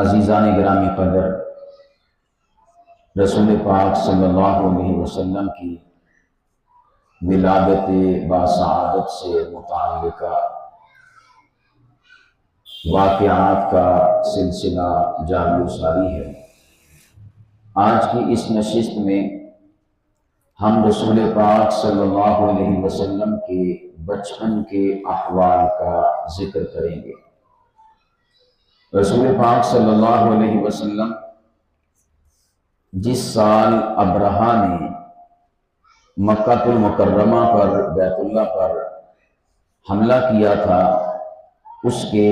عزیزان گرامی قدر، رسول پاک صلی اللہ علیہ وسلم کی ولادت باسعادت سے متعلقہ واقعات کا سلسلہ جاری و ساری ہے۔ آج کی اس نشست میں ہم رسول پاک صلی اللہ علیہ وسلم کے بچپن کے احوال کا ذکر کریں گے۔ رسول پاک صلی اللہ علیہ وسلم جس سال ابرہہ نے مکہ المکرمہ پر بیت اللہ پر حملہ کیا تھا، اس کے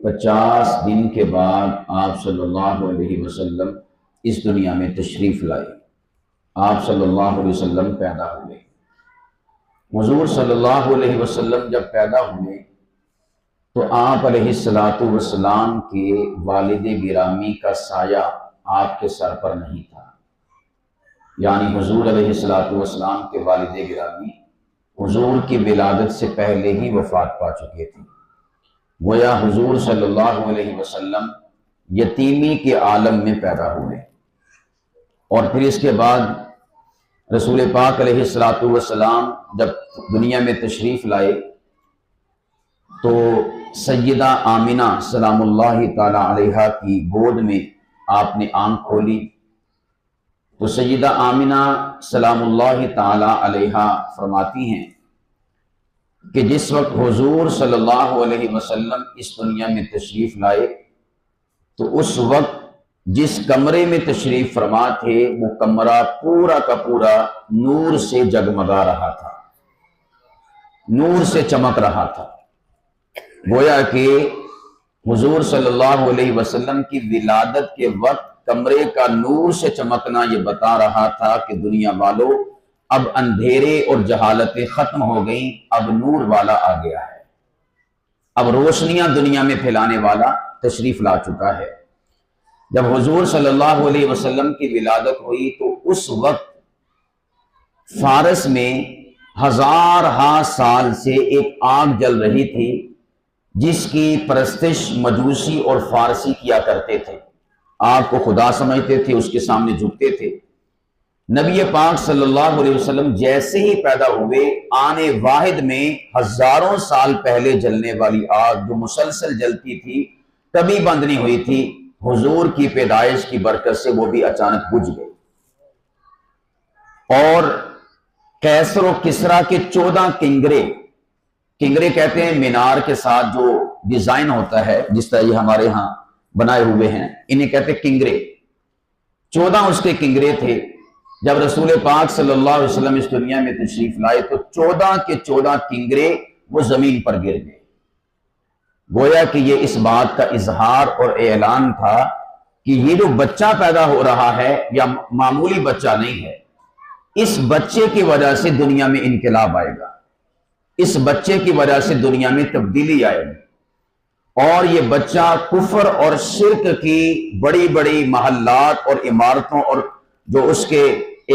50 دن کے بعد آپ صلی اللہ علیہ وسلم اس دنیا میں تشریف لائے۔ آپ صلی اللہ علیہ وسلم پیدا ہوئے۔ حضور صلی اللہ علیہ وسلم جب پیدا ہوئے تو آپ علیہ السلام کے والد گرامی کا سایہ آپ کے سر پر نہیں تھا، یعنی حضور علیہ السلام کے والد گرامی حضور کی ولادت سے پہلے ہی وفات پا چکے تھے۔ گویا حضور صلی اللہ علیہ وسلم یتیمی کے عالم میں پیدا ہوئے، اور پھر اس کے بعد رسول پاک علیہ السلام جب دنیا میں تشریف لائے تو سیدہ آمنہ سلام اللہ تعالی علیہا کی گود میں آپ نے آنکھ کھولی تو سیدہ آمنہ سلام اللہ تعالی علیہا فرماتی ہیں کہ جس وقت حضور صلی اللہ علیہ وسلم اس دنیا میں تشریف لائے تو اس وقت جس کمرے میں تشریف فرما تھے وہ کمرہ پورا کا پورا نور سے جگمگا رہا تھا، نور سے چمک رہا تھا۔ گویا کہ حضور صلی اللہ علیہ وسلم کی ولادت کے وقت کمرے کا نور سے چمکنا یہ بتا رہا تھا کہ دنیا والوں اب اندھیرے اور جہالتیں ختم ہو گئیں، اب نور والا آ گیا ہے، اب روشنیاں دنیا میں پھیلانے والا تشریف لا چکا ہے۔ جب حضور صلی اللہ علیہ وسلم کی ولادت ہوئی تو اس وقت فارس میں ہزارہا سال سے ایک آگ جل رہی تھی جس کی پرستش مجوسی اور فارسی کیا کرتے تھے، آگ کو خدا سمجھتے تھے، اس کے سامنے جھکتے تھے۔ نبی پاک صلی اللہ علیہ وسلم جیسے ہی پیدا ہوئے، آنے واحد میں ہزاروں سال پہلے جلنے والی آگ جو مسلسل جلتی تھی، کبھی بند نہیں ہوئی تھی، حضور کی پیدائش کی برکت سے وہ بھی اچانک بجھ گئی۔ اور کیسر و کسرا کے 14 کنگرے کہتے ہیں مینار کے ساتھ جو ڈیزائن ہوتا ہے، جس طرح یہ ہمارے ہاں بنائے ہوئے ہیں، انہیں کہتے ہیں کنگرے۔ 14 اس کے کنگرے تھے۔ جب رسول پاک صلی اللہ علیہ وسلم اس دنیا میں تشریف لائے تو 14 کے 14 کنگرے وہ زمین پر گر گئے۔ گویا کہ یہ اس بات کا اظہار اور اعلان تھا کہ یہ جو بچہ پیدا ہو رہا ہے یا معمولی بچہ نہیں ہے، اس بچے کی وجہ سے دنیا میں انقلاب آئے گا، اس بچے کی وجہ سے دنیا میں تبدیلی آئے گی، اور یہ بچہ کفر اور شرک کی بڑی بڑی محلات اور عمارتوں اور جو اس کے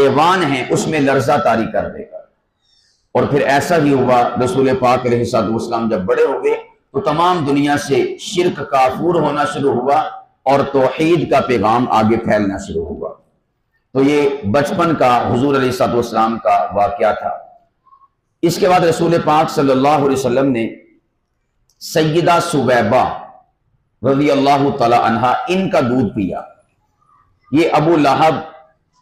ایوان ہیں اس میں لرزہ طاری کر دے گا۔ اور پھر ایسا ہی ہوا، رسول پاک علیہ السلام جب بڑے ہوئے تو تمام دنیا سے شرک کافور ہونا شروع ہوا اور توحید کا پیغام آگے پھیلنا شروع ہوا۔ تو یہ بچپن کا حضور علیہ السلام کا واقعہ تھا۔ اس کے بعد رسول پاک صلی اللہ علیہ وسلم نے سیدہ سویبہ رضی اللہ تعالی عنہا ان کا دودھ پیا۔ یہ ابو لہب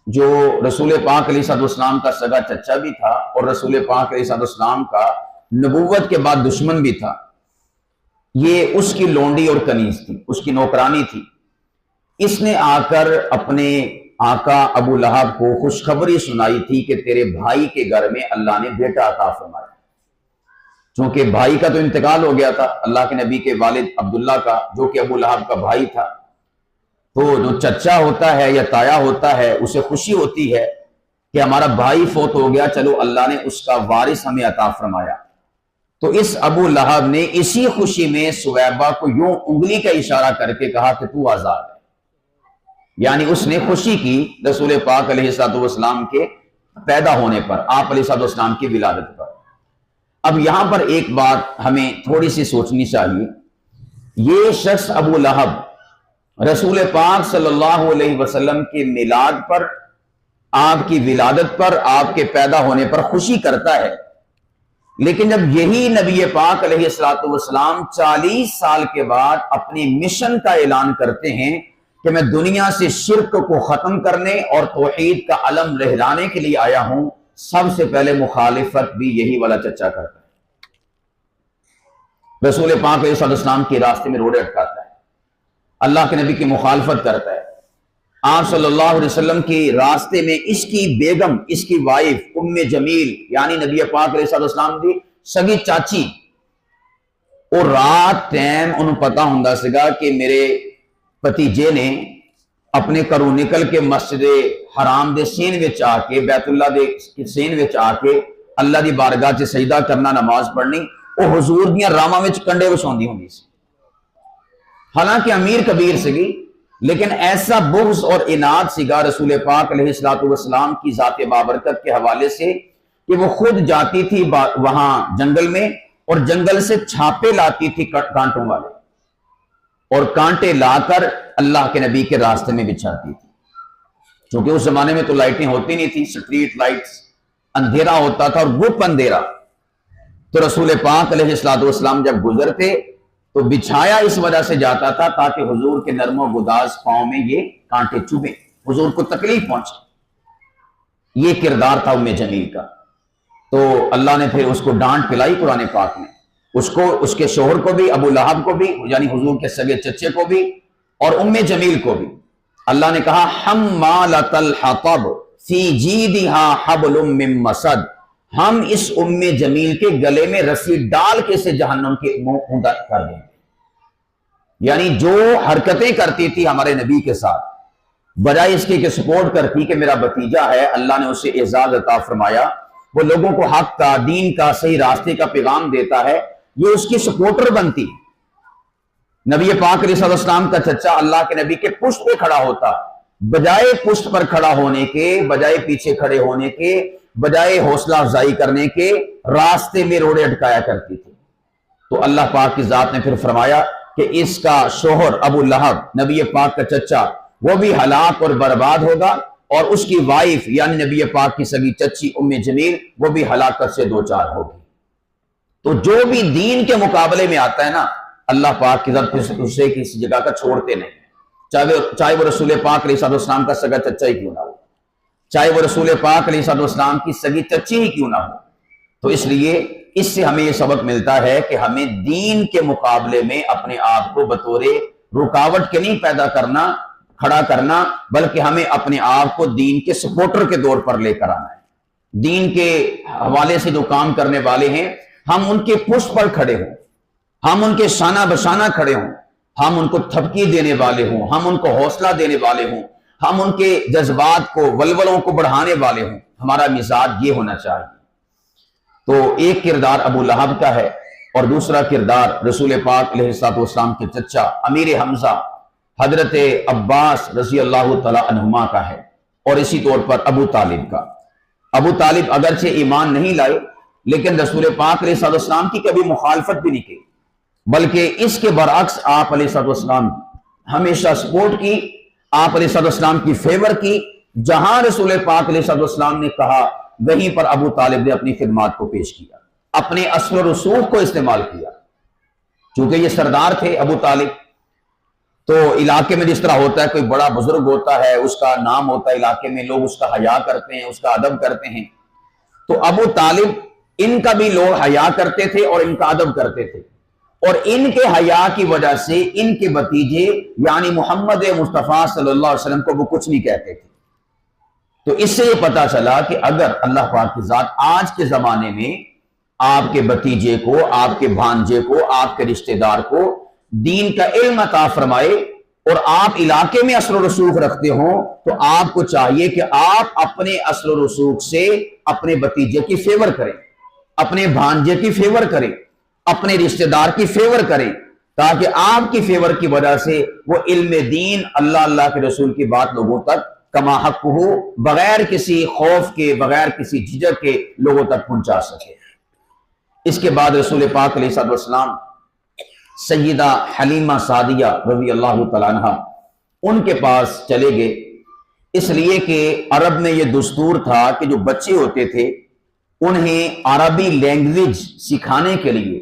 جو رسول پاک علیہ السلام کا سگا چچا بھی تھا اور رسول پاک علیہ السلام کا نبوت کے بعد دشمن بھی تھا، یہ اس کی لونڈی اور کنیز تھی، اس کی نوکرانی تھی۔ اس نے آ کر اپنے آقا ابو لہب کو خوشخبری سنائی تھی کہ تیرے بھائی کے گھر میں اللہ نے بیٹا عطا فرمایا۔ چونکہ بھائی کا تو انتقال ہو گیا تھا، اللہ کے نبی کے والد عبداللہ کا، جو کہ ابو لہب کا بھائی تھا، تو جو چچا ہوتا ہے یا تایا ہوتا ہے اسے خوشی ہوتی ہے کہ ہمارا بھائی فوت ہو گیا، چلو اللہ نے اس کا وارث ہمیں عطا فرمایا۔ تو اس ابو لہب نے اسی خوشی میں سویبہ کو یوں انگلی کا اشارہ کر کے کہا کہ تو آزاد ہے، یعنی اس نے خوشی کی رسول پاک علیہ السلام کے پیدا ہونے پر، آپ علیہ السلام کی ولادت پر۔ اب یہاں پر ایک بات ہمیں تھوڑی سی سوچنی چاہیے، یہ شخص ابو لہب رسول پاک صلی اللہ علیہ وسلم کے میلاد پر، آپ کی ولادت پر، آپ کے پیدا ہونے پر خوشی کرتا ہے، لیکن جب یہی نبی پاک علیہ السلام 40 سال کے بعد اپنی مشن کا اعلان کرتے ہیں کہ میں دنیا سے شرک کو ختم کرنے اور توحید کا علم لہرانے کے لیے آیا ہوں، سب سے پہلے مخالفت بھی یہی والا چچا کرتا ہے۔ رسول پاک علیہ السلام کے راستے میں روڑے اٹکاتا ہے، اللہ کے نبی کی مخالفت کرتا ہے۔ آپ صلی اللہ علیہ وسلم کی راستے میں اس کی بیگم، اس کی وائف ام جمیل یعنی نبی پاک علیہ السلام دی سگی چاچی، اور رات ٹائم انہوں پتا ہوندا سگا کہ میرے بھتیجے نے اپنے گھروں نکل کے مسجد حرام دے سین وچ آ کے، بیت اللہ دے سین وچ آ کے اللہ دی بارگاہ چ سجدہ کرنا، نماز پڑھنی، وہ حضور دیاں راواں وچ کنڈے وچھاوندی ہوندی سی۔ حالانکہ امیر کبیر سگی، لیکن ایسا بغض اور عناد سگا رسول پاک علیہ السلام کی ذات بابرکت کے حوالے سے کہ وہ خود جاتی تھی وہاں جنگل میں، اور جنگل سے چھاپے لاتی تھی کانٹوں والے، اور کانٹے لا کر اللہ کے نبی کے راستے میں بچھاتی تھی۔ چونکہ اس زمانے میں تو لائٹیں ہوتی نہیں تھی، سٹریٹ لائٹس، اندھیرا ہوتا تھا اور گپ اندھیرا، تو رسول پاک علیہ السلام جب گزرتے تو بچھایا اس وجہ سے جاتا تھا تاکہ حضور کے نرم و گداز پاؤں میں یہ کانٹے چبھیں، حضور کو تکلیف پہنچے۔ یہ کردار تھا ام جمیل کا۔ تو اللہ نے پھر اس کو ڈانٹ پلائی قرآن پاک میں، اس کو، اس کے شوہر کو بھی، ابو لہب کو بھی یعنی حضور کے سگے چچے کو بھی، اور ام جمیل کو بھی۔ اللہ نے کہا حمالۃ الحطب فی جیدہا حبل من مسد، ہم اس ام جمیل کے گلے میں رسی ڈال کے اسے جہنم کے منہ کر دیں گے۔ یعنی جو حرکتیں کرتی تھی ہمارے نبی کے ساتھ، بجائے اس کی کہ سپورٹ کرتی کہ میرا بھتیجا ہے، اللہ نے اسے اعزاز عطا فرمایا، وہ لوگوں کو حق کا، دین کا، صحیح راستے کا پیغام دیتا ہے، یہ اس کی سپورٹر بنتی۔ نبی پاک علیہ السلام کا چچا اللہ کے نبی کے پشت پہ کھڑا ہوتا، بجائے پشت پر کھڑا ہونے کے، بجائے پیچھے کھڑے ہونے کے، بجائے حوصلہ افزائی کرنے کے، راستے میں روڑے اٹکایا کرتی تھی۔ تو اللہ پاک کی ذات نے پھر فرمایا کہ اس کا شوہر ابو لہب، نبی پاک کا چچا، وہ بھی ہلاک اور برباد ہوگا، اور اس کی وائف یعنی نبی پاک کی سگی چچی ام جمیل، وہ بھی ہلاکت سے دوچار ہوگی۔ تو جو بھی دین کے مقابلے میں آتا ہے نا، اللہ پاک کی ذات اسے کسی جگہ کا چھوڑتے نہیں، چاہے وہ رسول پاک علیہ السلام کا سگا چچا ہی کیوں نہ ہو، چاہے وہ رسول پاک علیہ السلام کی سگی چچی ہی کیوں نہ ہو۔ تو اس لیے اس سے ہمیں یہ سبق ملتا ہے کہ ہمیں دین کے مقابلے میں اپنے آپ کو بطور رکاوٹ کے نہیں پیدا کرنا، کھڑا کرنا، بلکہ ہمیں اپنے آپ کو دین کے سپورٹر کے طور پر لے کر آنا ہے۔ دین کے حوالے سے جو کام کرنے والے ہیں، ہم ان کے پشت پر کھڑے ہوں، ہم ان کے شانہ بشانہ کھڑے ہوں، ہم ان کو تھپکی دینے والے ہوں، ہم ان کو حوصلہ دینے والے ہوں، ہم ان کے جذبات کو، ولولوں کو بڑھانے والے ہوں۔ ہمارا مزاج یہ ہونا چاہیے۔ تو ایک کردار ابو لہب کا ہے، اور دوسرا کردار رسول پاک علیہ السلام کے چچا امیر حمزہ حضرت عباس رضی اللہ تعالی عنہما کا ہے، اور اسی طور پر ابو طالب کا۔ ابو طالب اگرچہ ایمان نہیں لائے، لیکن رسول پاک علیہ السلام کی کبھی مخالفت بھی نہیں کی، بلکہ اس کے برعکس آپ علیہ السلام ہمیشہ سپورٹ کی، آپ علیہ السلام کی فیور کی۔ جہاں رسول پاک علیہ السلام نے کہا، وہیں پر ابو طالب نے اپنی خدمات کو پیش کیا، اپنے اثر و رسوخ کو استعمال کیا۔ چونکہ یہ سردار تھے ابو طالب، تو علاقے میں جس طرح ہوتا ہے، کوئی بڑا بزرگ ہوتا ہے، اس کا نام ہوتا ہے علاقے میں، لوگ اس کا حیا کرتے ہیں، اس کا ادب کرتے ہیں۔ تو ابو طالب، ان کا بھی لوگ حیا کرتے تھے اور ان کا ادب کرتے تھے، اور ان کے حیا کی وجہ سے ان کے بھتیجے یعنی محمد مصطفیٰ صلی اللہ علیہ وسلم کو وہ کچھ نہیں کہتے تھے۔ تو اس سے یہ پتا چلا کہ اگر اللہ پاک کی ذات آج کے زمانے میں آپ کے بھتیجے کو، آپ کے بھانجے کو، آپ کے رشتہ دار کو دین کا علم عطا فرمائے، اور آپ علاقے میں اثر و رسوخ رکھتے ہوں، تو آپ کو چاہیے کہ آپ اپنے اثر و رسوخ سے اپنے بھتیجے کی فیور کریں، اپنے بھانجے کی فیور کریں، اپنے رشتہ دار کی فیور کریں، تاکہ آپ کی فیور کی وجہ سے وہ علم دین، اللہ کے رسول کی بات لوگوں تک کما حق ہو، بغیر کسی خوف کے، بغیر کسی جھجک کے لوگوں تک پہنچا سکے۔ اس کے بعد رسول پاک علیہ السلام سیدہ حلیمہ سعدیہ رضی اللہ تعالیٰ عنہ، ان کے پاس چلے گئے، اس لیے کہ عرب میں یہ دستور تھا کہ جو بچے ہوتے تھے انہیں عربی لینگویج سکھانے کے لیے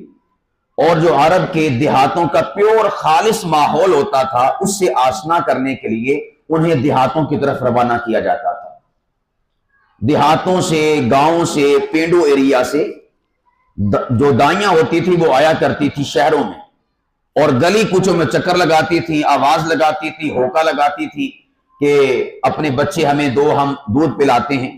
اور جو عرب کے دیہاتوں کا پیور خالص ماحول ہوتا تھا اس سے آشنا کرنے کے لیے انہیں دیہاتوں کی طرف روانہ کیا جاتا تھا۔ دیہاتوں سے، گاؤں سے، پینڈو ایریا سے جو دائیاں ہوتی تھی وہ آیا کرتی تھی شہروں میں، اور گلی کوچوں میں چکر لگاتی تھی، آواز لگاتی تھی، ہوکا لگاتی تھی کہ اپنے بچے ہمیں دو، ہم دودھ پلاتے ہیں۔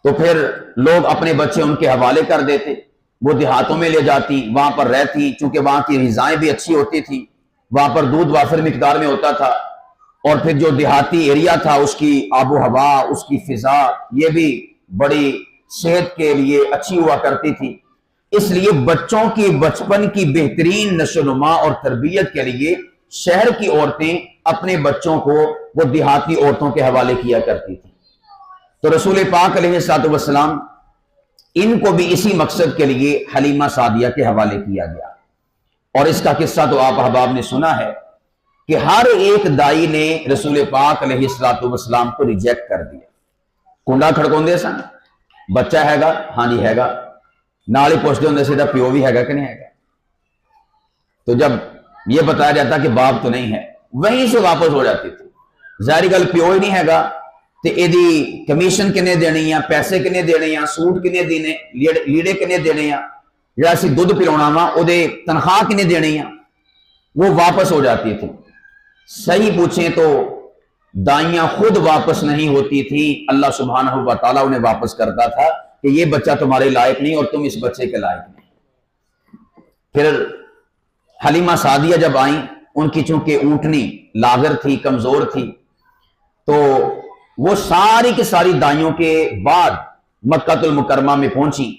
تو پھر لوگ اپنے بچے ان کے حوالے کر دیتے، وہ دیہاتوں میں لے جاتی، وہاں پر رہتی، چونکہ وہاں کی غذائیں بھی اچھی ہوتی تھی، وہاں پر دودھ وافر مقدار میں ہوتا تھا، اور پھر جو دیہاتی ایریا تھا اس کی آب و ہوا، اس کی فضا یہ بھی بڑی صحت کے لیے اچھی ہوا کرتی تھی۔ اس لیے بچوں کی بچپن کی بہترین نشو و نما اور تربیت کے لیے شہر کی عورتیں اپنے بچوں کو وہ دیہاتی عورتوں کے حوالے کیا کرتی تھی۔ تو رسول پاک علیہ الصلوۃ والسلام ان کو بھی اسی مقصد کے لیے حلیمہ سعدیہ کے حوالے کیا گیا۔ اور اس کا قصہ تو آپ احباب نے سنا ہے کہ ہر ایک دائی نے رسول پاک علیہ الصلوۃ والسلام کو ریجیکٹ کر دیا۔ کنڈا کھڑکوندے سن، بچہ ہے گا؟ ہاں جی ہے گا۔ نال ہی پوچھتے ہوں سیدھا پیو بھی ہے گا کہ نہیں ہے گا؟ تو جب یہ بتایا جاتا کہ باپ تو نہیں ہے، وہیں سے واپس ہو جاتی تھی۔ ظاہری گل پیو ہی نہیں ہے گا تے ایدی کمیشن کنے دینی ہیں، پیسے کنے دینے ہیں، سوٹ کنے دینے، لیڑے کنے دینے ہیں، جڑا سی دودھ پلاونا وا او دے تنخواہ کنے دینی ہیں، وہ واپس ہو جاتی تھی۔ صحیح پوچھیں تو دائیاں خود واپس نہیں ہوتی تھی، اللہ سبحانہ و تعالیٰ انہیں واپس کرتا تھا کہ یہ بچہ تمہارے لائق نہیں اور تم اس بچے کے لائق نہیں۔ پھر حلیمہ سعدیہ جب آئیں، ان کی چونکہ اونٹنی لاغر تھی، کمزور تھی، تو وہ ساری کی ساری دائیوں کے بعد مکہ المکرمہ میں پہنچی۔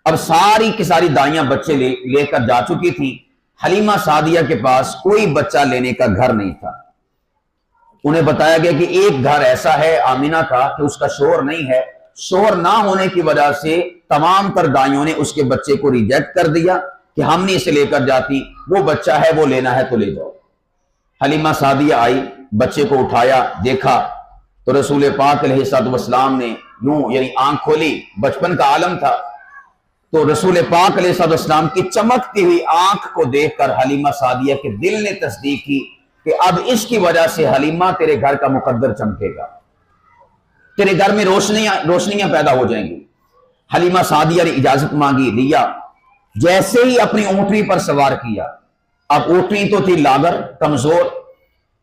اب ساری کی ساری دائیاں بچے لے کر جا چکی تھی، حلیمہ سعدیہ کے پاس کوئی بچہ لینے کا گھر نہیں تھا۔ انہیں بتایا گیا کہ ایک گھر ایسا ہے آمینہ کا کہ اس کا شوہر نہیں ہے، شوہر نہ ہونے کی وجہ سے تمام تر دائیوں نے اس کے بچے کو ریجیکٹ کر دیا کہ ہم نہیں اسے لے کر جاتی، وہ بچہ ہے، وہ لینا ہے تو لے جاؤ۔ حلیمہ سعدیہ آئی، بچے کو اٹھایا، دیکھا تو رسول پاک علیہ الصلوۃ والسلام نے یوں یعنی آنکھ کھولی، بچپن کا عالم تھا، تو رسول پاک علیہ الصلوۃ والسلام کی چمکتی ہوئی آنکھ کو دیکھ کر حلیمہ سعدیہ کے دل نے تصدیق کی کہ اب اس کی وجہ سے حلیمہ تیرے گھر کا مقدر چمکے گا، تیرے گھر میں روشنیاں پیدا ہو جائیں گی۔ حلیمہ سعدیہ نے اجازت مانگی، لیا، جیسے ہی اپنی اونٹنی پر سوار کیا۔ اب اونٹنی تو تھی لاغر، کمزور،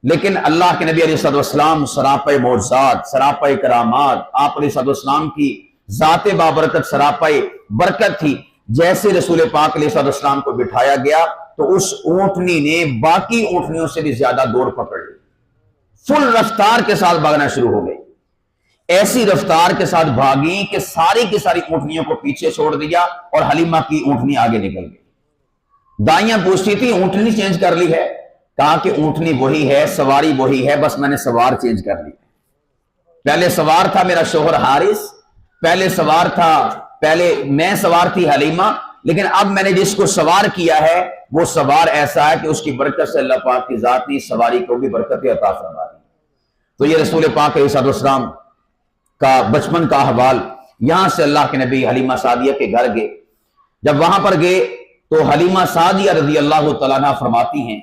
لیکن اللہ کے نبی علیہ الصلوۃ والسلام سراپے معجزات، سراپے کرامات، آپ علیہ الصلوۃ والسلام کی ذات بابرکت سراپے برکت تھی۔ جیسے رسول پاک علیہ الصلوۃ والسلام کو بٹھایا گیا تو اس اونٹنی نے باقی اونٹنیوں سے بھی زیادہ دوڑ پکڑ لی، فل رفتار کے ساتھ بھاگنا شروع ہو گئی، ایسی رفتار کے ساتھ بھاگی کہ ساری کی ساری اونٹنیوں کو پیچھے چھوڑ دیا اور حلیمہ کی اونٹنی آگے نکل گئی۔ دائیاں پوچھتی تھی اونٹنی چینج کر لی ہے؟ کہا کہ اونٹنی وہی ہے، سواری وہی ہے، بس میں نے سوار چینج کر لی۔ پہلے سوار تھا میرا شوہر حارث، پہلے میں سوار تھی حلیمہ، لیکن اب میں نے جس کو سوار کیا ہے وہ سوار ایسا ہے کہ اس کی برکت سے اللہ پاک کی ذات نے سواری کو بھی برکت عطا فرما دی۔ تو یہ رسول پاک علیہ السلام کا بچپن کا احوال۔ یہاں سے اللہ کے نبی حلیمہ سعدیہ کے گھر گئے۔ جب وہاں پر گئے تو حلیمہ سعدیہ رضی اللہ تعالیٰ عنہ فرماتی ہیں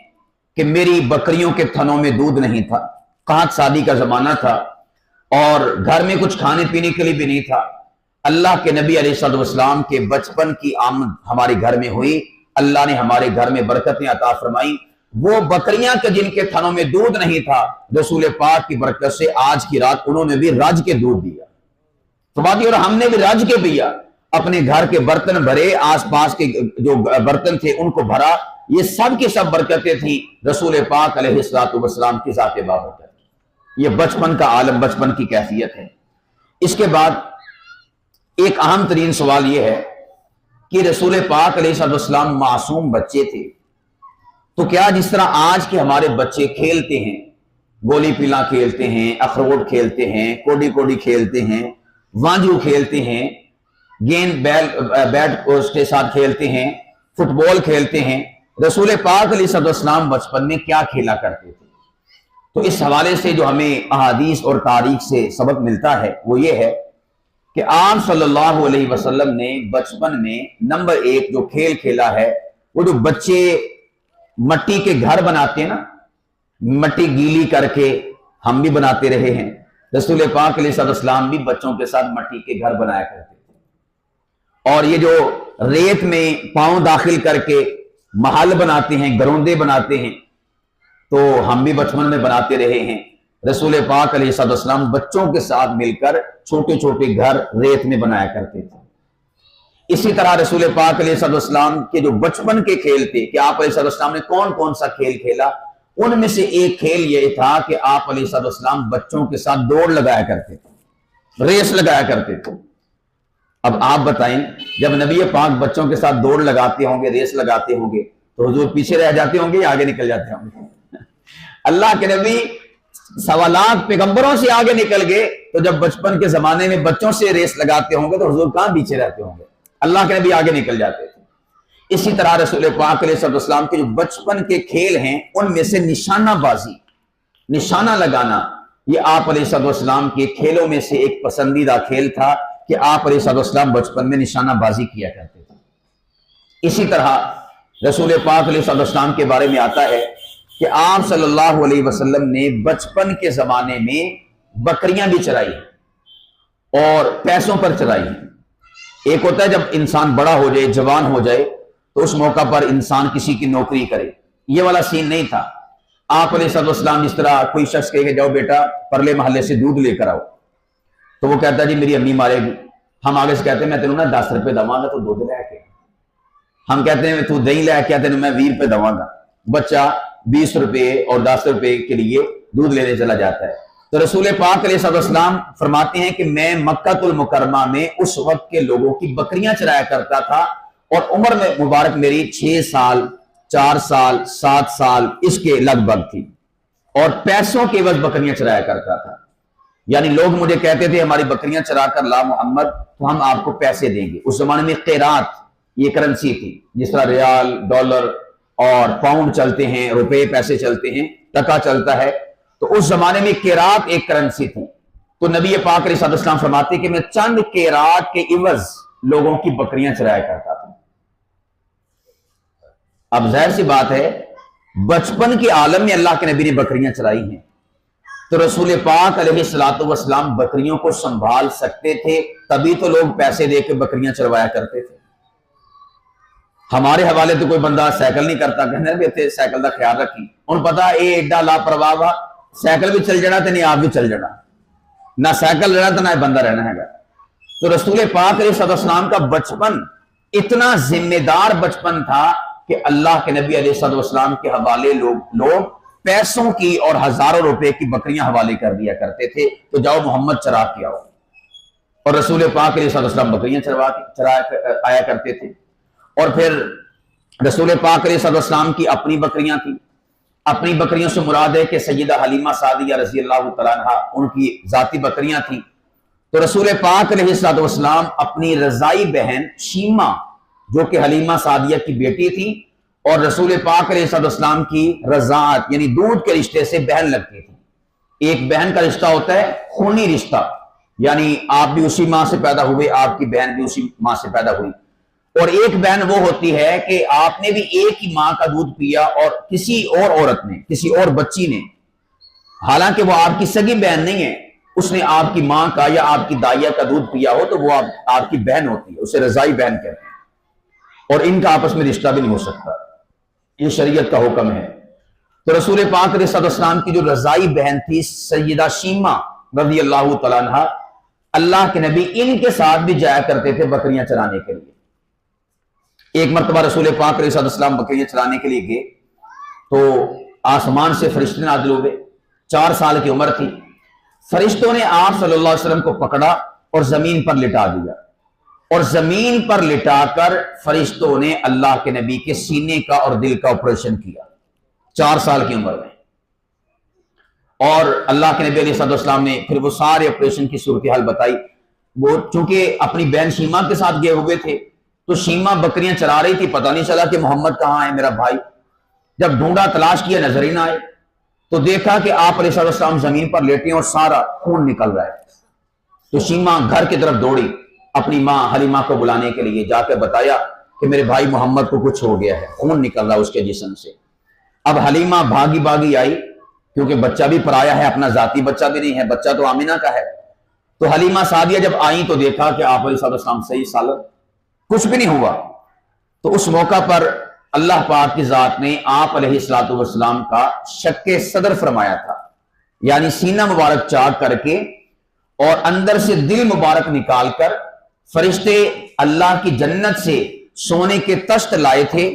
کہ میری بکریوں کے تھنوں میں دودھ نہیں تھا، قحط شادی کا زمانہ تھا اور گھر میں کچھ کھانے پینے کے لیے بھی نہیں تھا۔ اللہ کے نبی علیہ الصلوۃ والسلام کے بچپن کی آمد ہمارے گھر میں ہوئی، اللہ نے ہمارے گھر میں برکتیں عطا فرمائی۔ وہ بکریاں کے جن کے تھنوں میں دودھ نہیں تھا، رسول پاک کی برکت سے آج کی رات انہوں نے بھی رج کے دودھ دیا، فرماتی اور ہم نے بھی رج کے پیا، اپنے گھر کے برتن بھرے، آس پاس کے جو برتن تھے ان کو بھرا، یہ سب کی سب برکتیں تھیں رسول پاک علیہ الصلوۃ والسلام کی ذات بابرکت۔ یہ بچپن کا عالم، بچپن کی کیفیت ہے۔ اس کے بعد ایک اہم ترین سوال یہ ہے کہ رسول پاک علیہ الصلوۃ والسلام معصوم بچے تھے، تو کیا جس طرح آج کے ہمارے بچے کھیلتے ہیں، گولی پیلا کھیلتے ہیں، اخروٹ کھیلتے ہیں، کوڈی کوڈی کھیلتے ہیں، وانجو کھیلتے ہیں، گیند بیٹ اس کے ساتھ کھیلتے ہیں، فٹ بال کھیلتے ہیں، رسول پاک علیہ الصلوۃ والسلام بچپن میں کیا کھیلا کرتے تھے؟ تو اس حوالے سے جو ہمیں احادیث اور تاریخ سے سبق ملتا ہے وہ یہ ہے کہ آپ صلی اللہ علیہ وسلم نے بچپن میں نمبر 1 جو کھیل کھیلا ہے، وہ جو بچے مٹی کے گھر بناتے ہیں نا، مٹی گیلی کر کے ہم بھی بناتے رہے ہیں، رسول پاک علیہ السلام بھی بچوں کے ساتھ مٹی کے گھر بنایا کرتے تھے، اور یہ جو ریت میں پاؤں داخل کر کے محل بناتے ہیں، گروندے بناتے ہیں، تو ہم بھی بچپن میں بناتے رہے ہیں۔ رسول پاک علیہ السلام بچوں کے ساتھ مل کر چھوٹے چھوٹے گھر ریت میں بنایا کرتے تھے۔ اسی طرح رسول پاک علیہ السلام کے جو بچپن کے کھیل تھے کہ آپ علیہ السلام نے کون کون سا کھیل کھیلا، ان میں سے ایک کھیل یہ تھا کہ آپ علیہ السلام بچوں کے ساتھ دوڑ لگایا کرتے تھے، ریس لگایا کرتے تھے۔ اب آپ بتائیں، جب نبی پاک بچوں کے ساتھ دوڑ لگاتے ہوں گے، ریس لگاتے ہوں گے، تو حضور پیچھے رہ جاتے ہوں گے یا آگے نکل جاتے ہوں گے؟ اللہ کے نبی 1.25 لاکھ پیغمبروں سے آگے نکل گئے، تو جب بچپن کے زمانے میں بچوں سے ریس لگاتے ہوں گے تو حضور کہاں پیچھے رہتے ہوں گے؟ اللہ کے نبی آگے نکل جاتے تھے۔ اسی طرح رسول پاک علیہ السلام کے جو بچپن کے کھیل ہیں، ان میں سے نشانہ بازی، نشانہ لگانا، یہ آپ علیہ السلام کے کھیلوں میں سے ایک پسندیدہ کھیل تھا کہ آپ علیہ السلام بچپن میں نشانہ بازی کیا کرتے تھے۔ اسی طرح رسول پاک علیہ السلام کے بارے میں آتا ہے کہ آپ صلی اللہ علیہ وسلم نے بچپن کے زمانے میں بکریاں بھی چرائی اور پیسوں پر چرائی۔ ایک ہوتا ہے جب انسان بڑا ہو جائے، جوان ہو جائے، تو اس موقع پر انسان کسی کی نوکری کرے، یہ والا سین نہیں تھا۔ آپ علیہ السلام جس طرح کوئی شخص کہے کہ جاؤ بیٹا پرلے محلے سے دودھ لے کر آؤ، تو وہ کہتا ہے جی میری امی مارے گی، ہم آگے سے کہتے ہیں میں تینوں نا 10 روپے دواں گا تو دودھ لے کے، ہم کہتے ہیں تو دہی لے کے تینوں میں 20 روپے دواں گا، بچہ 20 روپے اور 10 روپے کے لیے دودھ لینے چلا جاتا ہے۔ تو رسول پاک علیہ السلام فرماتے ہیں کہ میں مکہ المکرمہ میں اس وقت کے لوگوں کی بکریاں چرایا کرتا تھا، اور عمر میں مبارک میری 6 سال 4 سال 7 سال اس کے لگ بھگ تھی، اور پیسوں کے عوض بکریاں چرایا کرتا تھا۔ یعنی لوگ مجھے کہتے تھے ہماری بکریاں چرا کر لا محمد تو ہم آپ کو پیسے دیں گے۔ اس زمانے میں قیرات یہ کرنسی تھی، جس طرح ریال، ڈالر اور پاؤنڈ چلتے ہیں، روپے پیسے چلتے ہیں، ٹکا چلتا ہے، تو اس زمانے میں قیرات ایک کرنسی تھی۔ تو نبی پاک علیہ السلام فرماتے کہ میں چند قیرات کے عوض لوگوں کی بکریاں چرایا کرتا تھا۔ اب ظاہر سی بات ہے بچپن کے عالم میں اللہ کے نبی نے بکریاں چرائی ہیں، تو رسول پاک علیہ السلام بکریوں کو سنبھال سکتے تھے، تبھی تو لوگ پیسے دے کے بکریاں چروایا کرتے تھے۔ ہمارے حوالے تو کوئی بندہ سائیکل نہیں کرتا، کہنے بھی تھے سائیکل کا خیال رکھی، ان پتا اے ایڈا لاپرواہ وا، سائیکل بھی چل جانا تو نہیں آپ بھی چل جانا، نہ سائیکل رہنا تو نہ بندہ رہنا ہے گا۔ تو رسول پاک علیہ السلام کا بچپن اتنا ذمہ دار بچپن تھا کہ اللہ کے نبی علیہ السلام کے حوالے لوگ پیسوں کی اور ہزاروں روپے کی بکریاں حوالے کر دیا کرتے تھے، تو جاؤ محمد چرا کے آؤ، اور رسول پاک علیہ السلام بکریاں چرا آیا کرتے تھے۔ اور پھر رسول پاک علیہ السلام کی اپنی بکریاں تھیں، اپنی بکریوں سے مراد ہے کہ سیدہ حلیمہ سعدیہ رضی اللہ تعالیٰ عنہا ان کی ذاتی بکریاں تھیں۔ تو رسول پاک علیہ السلام اپنی رضائی بہن شیمہ جو کہ حلیمہ سعدیہ کی بیٹی تھی، اور رسول پاک علیہ السلام کی رضاعت یعنی دودھ کے رشتے سے بہن لگتی تھی۔ ایک بہن کا رشتہ ہوتا ہے خونی رشتہ، یعنی آپ بھی اسی ماں سے پیدا ہوئے، آپ کی بہن بھی اسی ماں سے پیدا ہوئی، اور ایک بہن وہ ہوتی ہے کہ آپ نے بھی ایک ہی ماں کا دودھ پیا اور کسی اور عورت نے، کسی اور بچی نے، حالانکہ وہ آپ کی سگی بہن نہیں ہے، اس نے آپ کی ماں کا یا آپ کی دائیا کا دودھ پیا ہو تو وہ آپ کی بہن ہوتی ہے، اسے رضائی بہن کہتے ہیں، اور ان کا آپس میں رشتہ بھی نہیں ہو سکتا، یہ شریعت کا حکم ہے۔ تو رسول پاک علیہ السلام کی جو رضائی بہن تھی سیدہ شیمہ رضی اللہ تعالیٰ عنہ، اللہ کے نبی ان کے ساتھ بھی جایا کرتے تھے بکریاں چرانے کے لیے۔ ایک مرتبہ رسول پاک علیہ السلام بکریاں چرانے کے لیے گئے تو آسمان سے فرشتے نازل ہوئے، 4 سال کی عمر تھی، فرشتوں نے آپ صلی اللہ علیہ وسلم کو پکڑا اور زمین پر لٹا دیا، اور زمین پر لٹا کر فرشتوں نے اللہ کے نبی کے سینے کا اور دل کا آپریشن کیا 4 سال کی عمر میں۔ اور اللہ کے نبی علیہ السلام نے پھر وہ سارے آپریشن کی صورتحال بتائی۔ وہ چونکہ اپنی بہن شیمہ کے ساتھ گئے ہوئے تھے تو شیمہ بکریاں چرا رہی تھی، پتہ نہیں چلا کہ محمد کہاں ہے میرا بھائی، جب ڈھونڈا تلاش کیا نظر ہی نہ آئے، تو دیکھا کہ آپ علیہ السلام زمین پر لیٹے ہیں اور سارا خون نکل رہا ہے۔ تو شیمہ گھر کی طرف دوڑی اپنی ماں حلیمہ کو بلانے کے لیے، جا کے بتایا کہ میرے بھائی محمد کو کچھ ہو گیا ہے، خون نکل رہا ہے اس کے جسم سے۔ اب حلیمہ بھاگی بھاگی آئی، کیونکہ بچہ بھی پرایا ہے، اپنا ذاتی بچہ بھی نہیں ہے، بچہ تو آمینہ کا ہے۔ تو حلیمہ سعدیہ جب آئیں تو دیکھا کہ آپ علیہ السلام صحیح سالم، کچھ بھی نہیں ہوا۔ تو اس موقع پر اللہ پاک کی ذات نے آپ علیہ السلام کا شق صدر فرمایا تھا، یعنی سینہ مبارک چاک کر کے اور اندر سے دل مبارک نکال کر فرشتے اللہ کی جنت سے سونے کے تشت لائے تھے،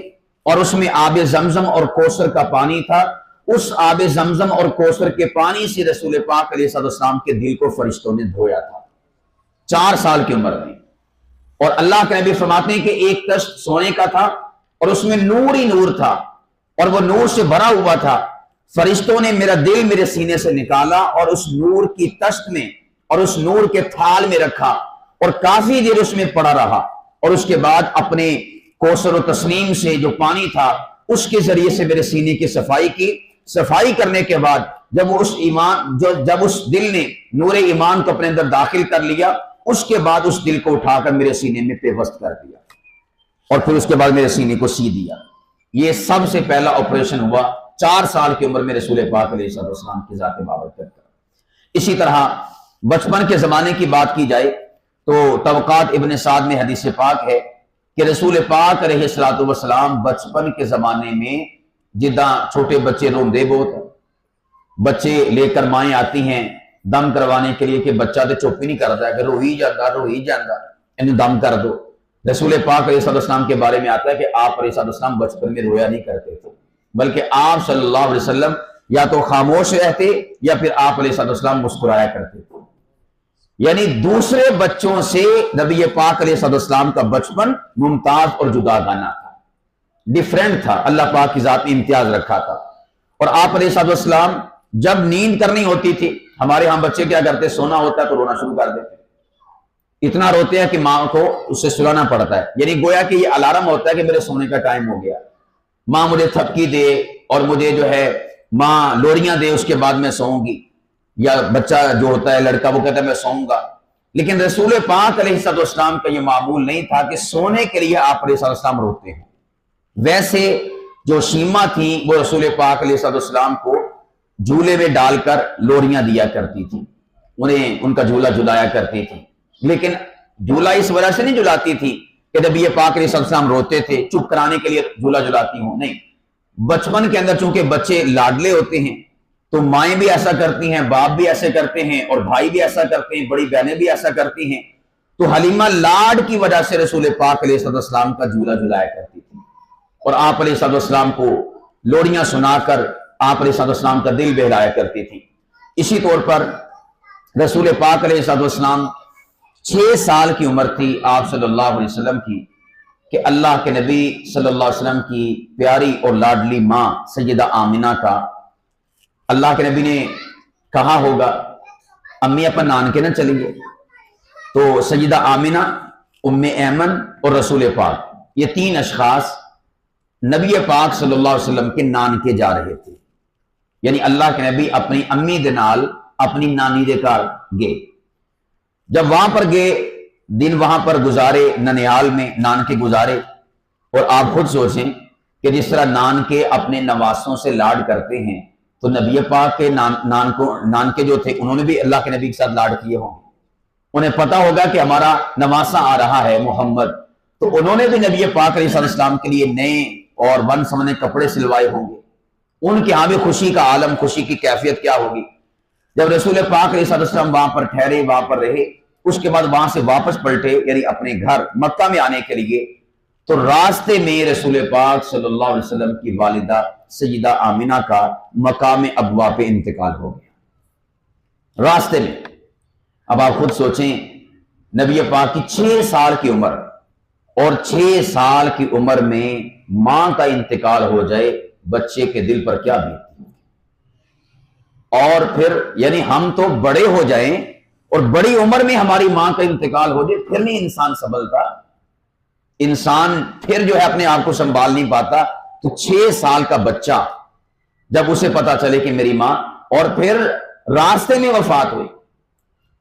اور اس میں آب زمزم اور کوثر کا پانی تھا۔ اس آب زمزم اور کوثر کے پانی سے رسول پاک علیہ السلام کے دل کو فرشتوں نے دھویا تھا 4 سال کی عمر میں۔ اور اللہ کے نبی فرماتے ہیں کہ ایک تشت سونے کا تھا اور اس میں نور ہی نور تھا، اور وہ نور سے بھرا ہوا تھا۔ فرشتوں نے میرا دل میرے سینے سے نکالا اور اس نور کی تشت میں اور اس نور کے تھال میں رکھا، اور کافی دیر اس میں پڑا رہا، اور اس کے بعد اپنے کوثر و تسنیم سے جو پانی تھا اس کے ذریعے سے میرے سینے کی صفائی کی۔ صفائی کرنے کے بعد جب اس دل نے نور ایمان کو اپنے اندر داخل کر لیا، اس کے بعد اس دل کو اٹھا کر میرے سینے میں پیوست کر دیا، اور پھر اس کے بعد میرے سینے کو سی دیا۔ یہ سب سے پہلا آپریشن ہوا 4 سال کی عمر میں رسول پاک علیہ السلام کی ذات بابرکت کا۔ اسی طرح بچپن کے زمانے کی بات کی جائے تو طبقات ابن سعد میں حدیث پاک ہے کہ رسول پاک علیہ السلام بچپن کے زمانے میں جداں چھوٹے بچے روندے بہت ہیں، بچے لے کر مائیں آتی ہیں دم کروانے کے لیے کہ بچہ تو چپ ہی نہیں کرتا ہے کہ رو ہی جاندہ انہیں دم کر دو۔ رسول پاک علیہ السلام کے بارے میں آتا ہے کہ آپ علیہ السلام بچپن میں رویا نہیں کرتے تھے، بلکہ آپ صلی اللہ علیہ وسلم یا تو خاموش رہتے یا پھر آپ علیہ السلام مسکرایا کرتے تھے۔ یعنی دوسرے بچوں سے نبی پاک علیہ السلام کا بچپن ممتاز اور جدا گانا تھا، ڈیفرنٹ تھا، اللہ پاک کی ذات نے امتیاز رکھا تھا۔ اور آپ علیہ السلام جب نیند کرنی ہوتی تھی، ہمارے ہاں بچے کیا کرتے، سونا ہوتا ہے تو رونا شروع کر دیتے، اتنا روتے ہیں کہ ماں کو اس سے سلانا پڑتا ہے، یعنی گویا کہ یہ الارم ہوتا ہے کہ میرے سونے کا ٹائم ہو گیا، ماں مجھے تھپکی دے اور مجھے جو ہے ماں لوریاں دے، اس کے بعد میں سوؤں گی۔ یا بچہ جو ہوتا ہے لڑکا وہ کہتا ہے میں سوؤں گا، لیکن رسول پاک علیہ السلام کا یہ معمول نہیں تھا کہ سونے کے لیے آپ علیہ السلام روتے ہیں۔ ویسے جو شیمہ تھی وہ رسول پاک علیہ السلام کو جھولے میں ڈال کر لوریاں دیا کرتی تھی، انہیں ان کا جھولا جھلایا کرتی تھی، لیکن جھولا اس وجہ سے نہیں جھلاتی تھی کہ نبی پاک علیہ السلام روتے تھے چپ کرانے کے لیے جھولا جھلاتی ہوں، نہیں، بچپن کے اندر چونکہ بچے لاڈلے ہوتے ہیں تو مائیں بھی ایسا کرتی ہیں، باپ بھی ایسے کرتے ہیں، اور بھائی بھی ایسا کرتے ہیں، بڑی بہنیں بھی ایسا کرتی ہیں، تو حلیمہ لاڈ کی وجہ سے رسول پاک علیہ السلام کا جھولا جھلایا کرتی تھی، اور آپ علیہ السلام کو لوریاں سنا کر آپ علیہ السلام کا دل بہلایا کرتی تھی۔ اسی طور پر رسول پاک علیہ السلام 6 سال کی عمر تھی آپ صلی اللہ علیہ وسلم کی کہ اللہ کے نبی صلی اللہ علیہ وسلم کی پیاری اور لاڈلی ماں سیدہ آمینہ کا اللہ کے نبی نے کہا ہوگا امی اپن نانکے نہ چلیے، تو سیدہ آمینہ، ام ایمن اور رسول پاک، یہ 3 اشخاص نبی پاک صلی اللہ علیہ وسلم کے نانکے جا رہے تھے، یعنی اللہ کے نبی اپنی امی دے نال اپنی نانی دے گھر گئے۔ جب وہاں پر گئے، دن وہاں پر گزارے، ننیال میں نانکے گزارے، اور آپ خود سوچیں کہ جس طرح نانکے اپنے نواسوں سے لاڈ کرتے ہیں تو نبی پاک کے نانکے جو تھے انہوں نے بھی اللہ کے نبی کے ساتھ لاڈ کیے ہوں گے، انہیں پتا ہوگا کہ ہمارا نواسا آ رہا ہے محمد، تو انہوں نے بھی نبی پاک علیہ السلام کے لیے نئے اور بن سمنے کپڑے سلوائے ہوں گے، ان کے ہاں بھی خوشی کا عالم، خوشی کی کیفیت کیا ہوگی۔ جب رسول پاک علیہ السلام وہاں پر ٹھہرے، وہاں پر رہے، اس کے بعد وہاں سے واپس پلٹے یعنی اپنے گھر مکہ میں آنے کے لیے، تو راستے میں رسول پاک صلی اللہ علیہ وسلم کی والدہ سیدہ آمینہ کا مقام ابوا پہ انتقال ہو گیا راستے میں۔ اب آپ خود سوچیں، نبی پاک کی 6 سال کی عمر، اور 6 سال کی عمر میں ماں کا انتقال ہو جائے، بچے کے دل پر کیا بیتتی ہے۔ اور پھر یعنی ہم تو بڑے ہو جائیں اور بڑی عمر میں ہماری ماں کا انتقال ہو جائے، پھر نہیں انسان سنبھلتا، انسان پھر جو ہے اپنے آپ کو سنبھال نہیں پاتا۔ تو 6 سال کا بچہ جب اسے پتا چلے کہ میری ماں، اور پھر راستے میں وفات ہوئی۔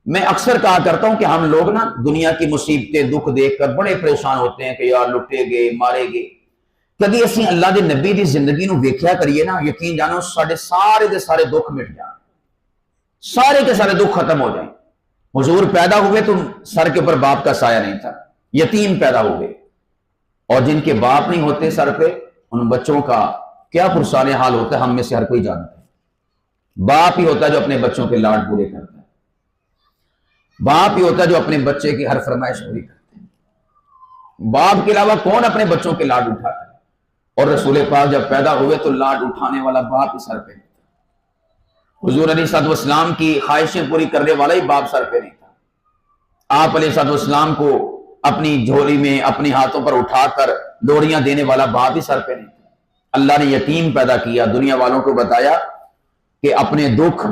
میں اکثر کہا کرتا ہوں کہ ہم لوگ نا دنیا کی مصیبتیں دکھ دیکھ کر بڑے پریشان ہوتے ہیں کہ یار لٹے گئے مارے گئے۔ کبھی اسی اللہ دے نبی دی زندگی نو ویکھیا کریے نا، یقین جانو سارے دے سارے دکھ مٹ جان، سارے کے سارے دکھ ختم ہو جائیں۔ حضور پیدا ہوئے تو سر کے اوپر باپ کا سایہ نہیں تھا، یتیم پیدا ہوئے، اور جن کے باپ نہیں ہوتے سر پہ، ان بچوں کا کیا پرسان حال ہوتا ہے ہم میں سے ہر کوئی جانتا ہے۔ باپ ہی ہوتا ہے جو اپنے بچوں کے لاڈ پورے کرتا ہے، باپ ہی ہوتا ہے جو اپنے بچے کی ہر فرمائش پوری کرتا ہے۔ باپ کے علاوہ کون اپنے بچوں کے لاڈ اٹھاتا ہے؟ اور رسول پاک جب پیدا ہوئے تو لاڈ اٹھانے والا باپ ہی سر پہ نہیں تھا۔ حضور علیہ الصلوۃ والسلام کی خواہشیں پوری کرنے والا ہی باپ سر پہ نہیں تھا۔ آپ علیہ الصلوۃ والسلام کو اپنی جھولی میں اپنے ہاتھوں پر اٹھا کر لوریاں دینے والا باپ ہی سر پہ نہیں تھا۔ اللہ نے یتیم پیدا کیا، دنیا والوں کو بتایا کہ اپنے دکھ